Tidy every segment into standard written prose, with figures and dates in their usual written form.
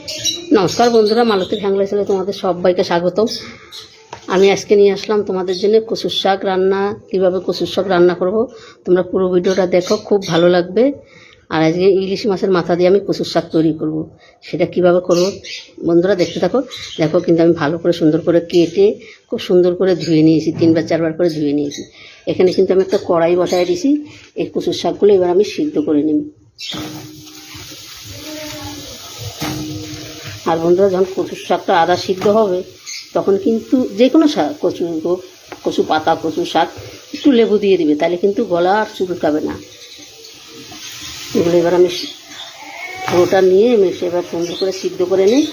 নমস্কার বন্ধুরা, মালতীর হ্যাংলা চ্যানেলে তোমাদের সবাইকে স্বাগতম। আমি আজকে নিয়ে আসলাম তোমাদের জন্য কচুর শাক রান্না। কীভাবে কচুর শাক রান্না করব তোমরা পুরো ভিডিওটা দেখো, খুব ভালো লাগবে। আর আজকে ইলিশ মাছের মাথা দিয়ে আমি কচুর শাক তৈরি করব। সেটা কিভাবে করব বন্ধুরা দেখতে থাকো। দেখো কিন্তু আমি ভালো করে সুন্দর করে কেটে খুব সুন্দর করে ধুয়ে নিয়েছি, 3-4 বার করে ধুয়ে নিয়েছি। এখানে কিন্তু আমি একটা কড়াই বসায় দিয়েছি। এই কচুর শাকগুলো এবার আমি সিদ্ধ করে নিই। আর বন্ধুরা, যখন কচুর শাকটা আদা সিদ্ধ হবে তখন কিন্তু যে কোনো শাক, কচু পাতা, কচু শাক একটু লেবু দিয়ে দিবে, তাহলে কিন্তু গলা আর চুলকাবে না। এগুলো এবার আমি পুরোটা নিয়ে এবার সুন্দর করে সিদ্ধ করে নিই।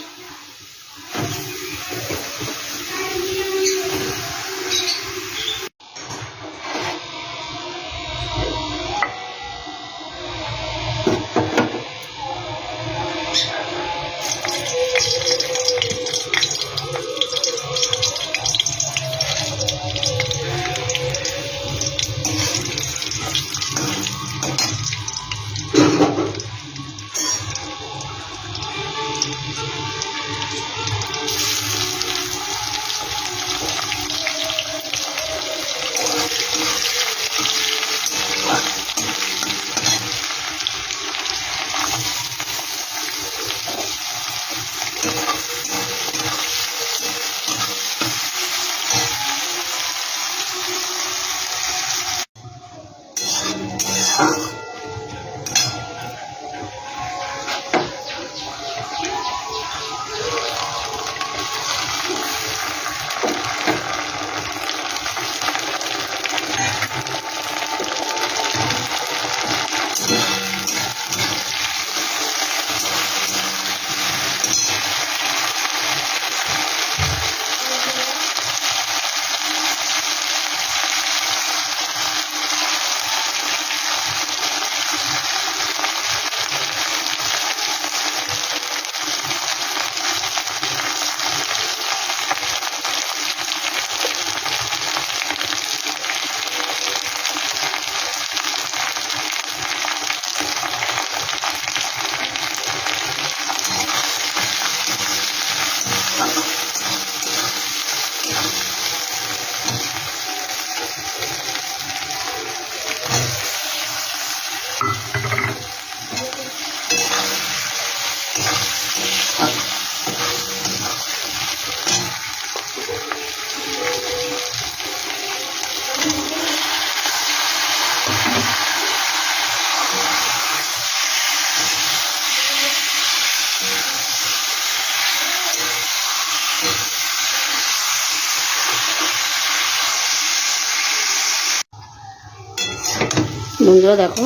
বন্ধুরা দেখো,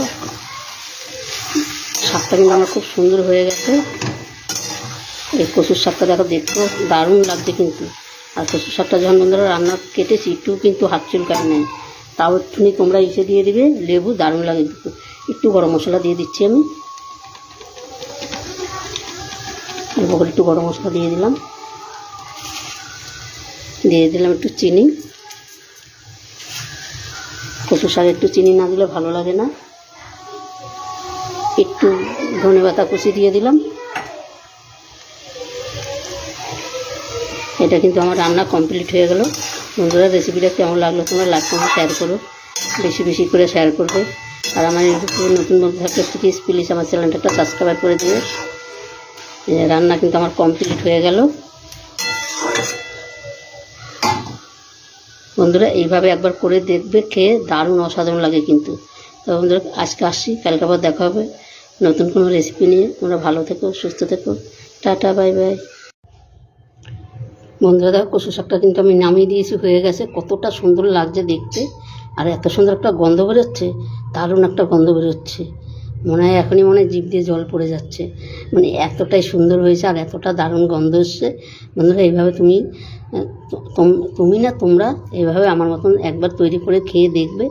শাকটা কিন্তু আমার খুব সুন্দর হয়ে গেছে। এই কচুর শাকটা দেখো, দেখতেও দারুণ লাগছে কিন্তু। আর কচুর শাকটা যখন বন্ধুরা রান্না কেটেছি একটু কিন্তু হাত চুলকায় নেই, তাও একটুখানি তোমরা ইসে দিয়ে দিবে লেবু, দারুণ লাগে কিন্তু। একটু গরম মশলা দিয়ে দিচ্ছি আমি, অল্প করে একটু গরম মশলা দিয়ে দিলাম একটু চিনি। কচু শাকে একটু চিনি না দিলে ভালো লাগে না। একটু ধনেপাতা কুচি দিয়ে দিলাম। এটা কিন্তু আমার রান্না কমপ্লিট হয়ে গেল। বন্ধুরা, রেসিপিটা কেমন লাগলো তোমরা লাইক করে শেয়ার করো, বেশি বেশি করে শেয়ার করবে। আর আমার ইউটিউবে নতুন বন্ধু থাকলে প্লিজ আমার চ্যানেলটা সাবস্ক্রাইব করে দেবে। রান্না কিন্তু আমার কমপ্লিট হয়ে গেল। বন্ধুরা, এইভাবে একবার করে দেখবে, খেয়ে দারুণ অসাধারণ লাগে কিন্তু। তো বন্ধুরা, আজকে আসছি, কালকে আবার দেখা হবে নতুন কোনো রেসিপি নিয়ে। তোমরা ভালো থেকো, সুস্থ থেকো, টাটা, বাই বাই। বন্ধুরা দেখো, কচু শাকটা কিন্তু আমি নামিয়ে দিয়েছি, হয়ে গেছে। কতটা সুন্দর লাগছে দেখতে, আর এত সুন্দর একটা গন্ধ বেরোচ্ছে, দারুণ একটা গন্ধ বেরোচ্ছে। মনে হয় এখনই জিভ দিয়ে জল পড়ে যাচ্ছে, এতটাই সুন্দর হয়েছে আর এতটা দারুণ গন্ধ এসছে। বন্ধুরা, এইভাবে তোমরা এইভাবে আমার মতন একবার তৈরি করে খেয়ে দেখবে,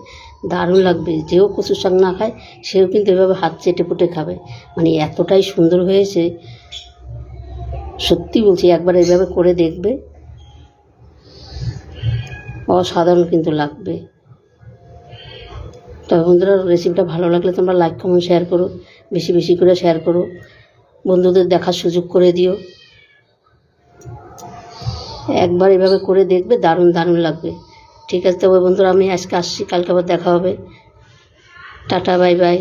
দারুণ লাগবে। যেও কচুর শাক না খায় সেও কিন্তু এভাবে হাত চেটে পুটে খাবে। এতটাই সুন্দর হয়েছে, সত্যি বলছি, একবার এইভাবে করে দেখবে, অসাধারণ কিন্তু লাগবে। তবে বন্ধুরা, রেসিপিটা ভালো লাগলে তোমরা লাইক কমেন্ট শেয়ার করো, বেশি বেশি করে শেয়ার করো। বন্ধুদের দেখার সুযোগ করে দিও। একবার এভাবে করে দেখবে, দারুণ দারুণ লাগবে। ঠিক আছে তবে বন্ধুরা, আমি আজকে আসছি, কালকে আবার দেখা হবে। Tata, bye bye.